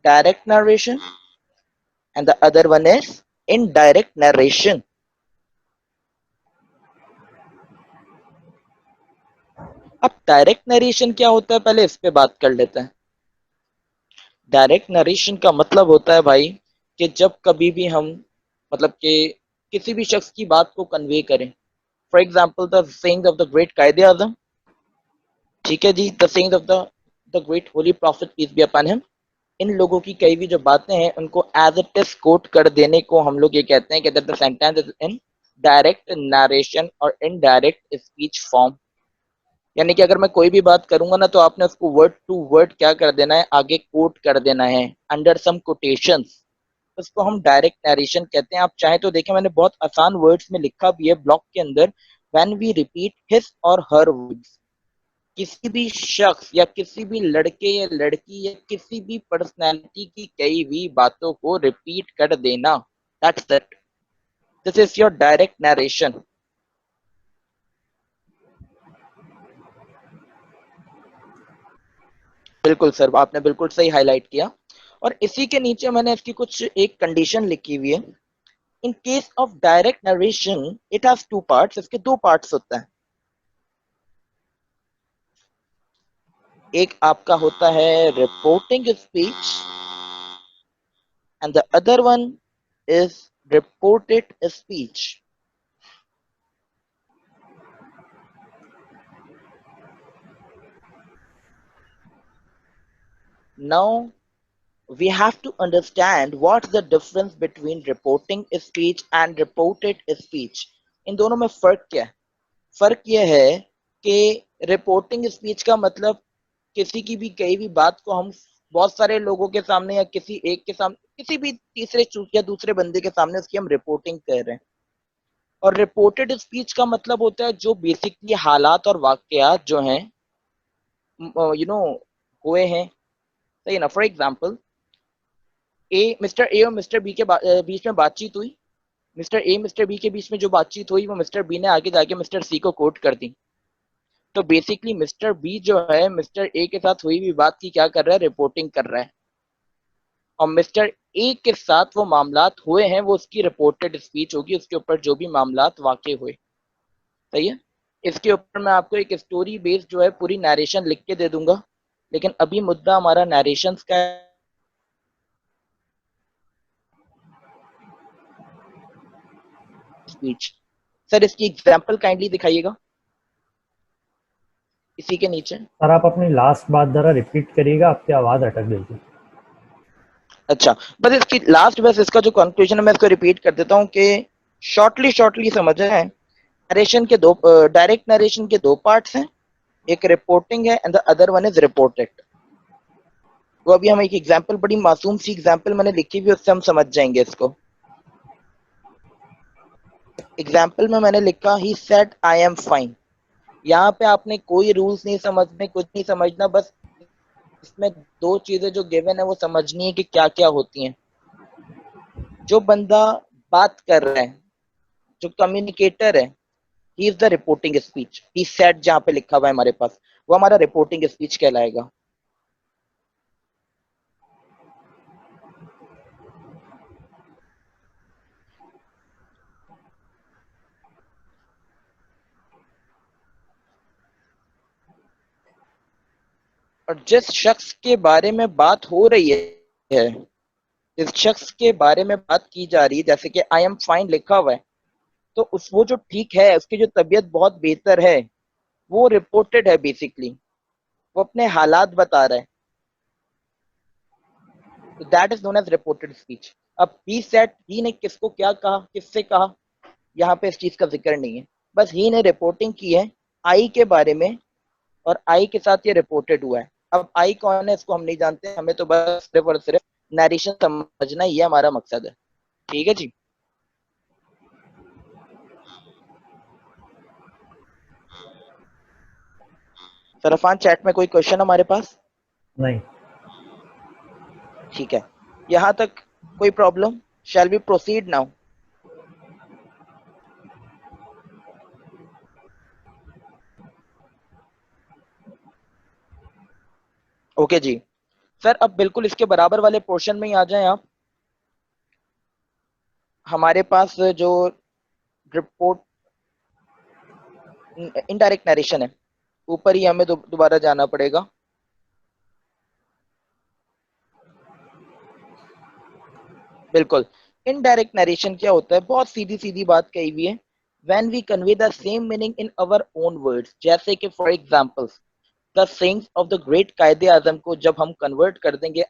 direct narration and the other one is indirect narration. अब direct narration क्या होता है पहले इस पे बात कर लेते हैं। डायरेक्ट नरेशन का मतलब होता है भाई कि जब कभी भी हम मतलब कि किसी भी शख्स की बात को कन्वे करें। For example the saying of the great कायदे आजम, ठीक है जी, the saying of the great holy prophet peace be upon him. इन लोगों की कई भी जो बातें हैं उनको एज इट इज कोट कर देने को हम लोग ये कहते हैं कि that the sentence is in direct narration और इनडायरेक्ट स्पीच फॉर्म। यानी कि अगर मैं कोई भी बात करूंगा ना तो आपने उसको वर्ड टू वर्ड क्या कर देना है, आगे कोट कर देना है अंडर सम कोटेशंस। उसको हम डायरेक्ट नरेशन कहते हैं। आप चाहे तो देखें मैंने बहुत आसान वर्ड्स में लिखा भी है ब्लॉक के अंदर, व्हेन वी रिपीट हिज और हर वर्ड्स। किसी भी शख्स या किसी भी लड़के या लड़की या किसी भी पर्सनैलिटी की कई भी बातों को रिपीट कर देना, that's it, this is your direct narration. बिल्कुल सर, आपने बिल्कुल सही हाईलाइट किया। और इसी के नीचे मैंने इसकी कुछ एक कंडीशन लिखी हुई है। In case of direct narration it has two parts, इसके दो पार्ट्स होते हैं। एक आपका होता है reporting speech and the other one is reported speech. Now we have to understand what's the difference between reporting speech and reported speech। इन दोनों में फर्क क्या है? फर्क यह है कि रिपोर्टिंग स्पीच का मतलब किसी की भी कई भी बात को हम बहुत सारे लोगों के सामने या किसी एक के सामने किसी भी तीसरे या दूसरे बंदे के सामने उसकी हम रिपोर्टिंग कर रहे हैं। और रिपोर्टेड स्पीच का मतलब होता है जो बेसिकली हालात और वाकयात जो हैं हुए हैं, सही ना। फॉर एग्जाम्पल मिस्टर ए और मिस्टर बी के बीच में बातचीत हुई। मिस्टर ए मिस्टर बी के बीच में जो बातचीत हुई वो मिस्टर बी ने आगे जाके मिस्टर सी को कोट कर दी। तो बेसिकली मिस्टर बी जो है मिस्टर ए के साथ हुई भी बात की क्या कर रहा है, रिपोर्टिंग कर रहा है। और मिस्टर ए के साथ वो मामलात हुए हैं वो उसकी रिपोर्टेड स्पीच होगी, उसके ऊपर जो भी मामलात वाकई हुए। सही है। इसके ऊपर मैं आपको एक स्टोरी बेस्ड जो है पूरी नरेशन लिख के दे दूंगा, लेकिन अभी मुद्दा हमारा नरेशन का स्पीच। सर इसकी एग्जाम्पल काइंडली दिखाइएगा इसी के नीचे। सर आप अपनी लास्ट बात जरा रिपीट करिएगा, आपकी आवाज़ अटक गई थी। अच्छा, बस इसकी लास्ट, बस इसका जो कंक्लूजन है मैं इसको रिपीट कर देता हूँ कि शॉर्टली शॉर्टली समझ रहे हैं। नरेशन के दो डायरेक्ट नरेशन के दो पार्ट्स हैं, एक रिपोर्टिंग है and the other one is reported. वो अभी हम एक एग्जांपल, बड़ी मासूम सी एग्जांपल मैंने लिखी हुई, उससे हम समझ जाएंगे इसको। एग्जांपल में मैंने लिखा he said I am fine. यहाँ पे आपने कोई रूल्स नहीं समझने, कुछ नहीं समझना, बस इसमें दो चीजें जो गिवन है वो समझनी है कि क्या क्या होती हैं। जो बंदा बात कर रहा है, जो कम्युनिकेटर है, he is the reporting speech. He said जहाँ पे लिखा हुआ है हमारे पास, वो हमारा रिपोर्टिंग स्पीच कहलाएगा। और जिस शख्स के बारे में बात हो रही है, जिस शख्स के बारे में बात की जा रही है, जैसे कि आई एम फाइन लिखा हुआ है, तो उस वो जो ठीक है, उसकी जो तबीयत बहुत बेहतर है, वो रिपोर्टेड है बेसिकली। वो अपने हालात बता रहा है, तो that is known as reported speech. अब ही सेड, ही ने किसको क्या कहा, किससे कहा, यहाँ पे इस चीज का जिक्र नहीं है। बस ही ने रिपोर्टिंग की है आई के बारे में, और आई के साथ ये रिपोर्टेड हुआ है। अब आई कौन है इसको हम नहीं जानते, हमें तो बस सिर्फ और सिर्फ नरेशन समझना, ये हमारा मकसद है। ठीक है जी। सरफान, चैट में कोई क्वेश्चन हमारे पास? नहीं। ठीक है, यहाँ तक कोई problem? Shall we proceed now? Okay ji. Sir अब बिल्कुल इसके बराबर वाले पोर्शन में ही आ जाएं आप। हमारे पास जो रिपोर्ट इनडायरेक्ट नरेशन है, ऊपर ही हमें दोबारा जाना पड़ेगा। बिल्कुल। इनडायरेक्ट नरेशन क्या होता है, बहुत सीधी सीधी बात कही हुई है। When we convey the same meaning in our own words, जैसे कि for example the sayings of the great कायदे आजम को जब हम कन्वर्ट कर देंगे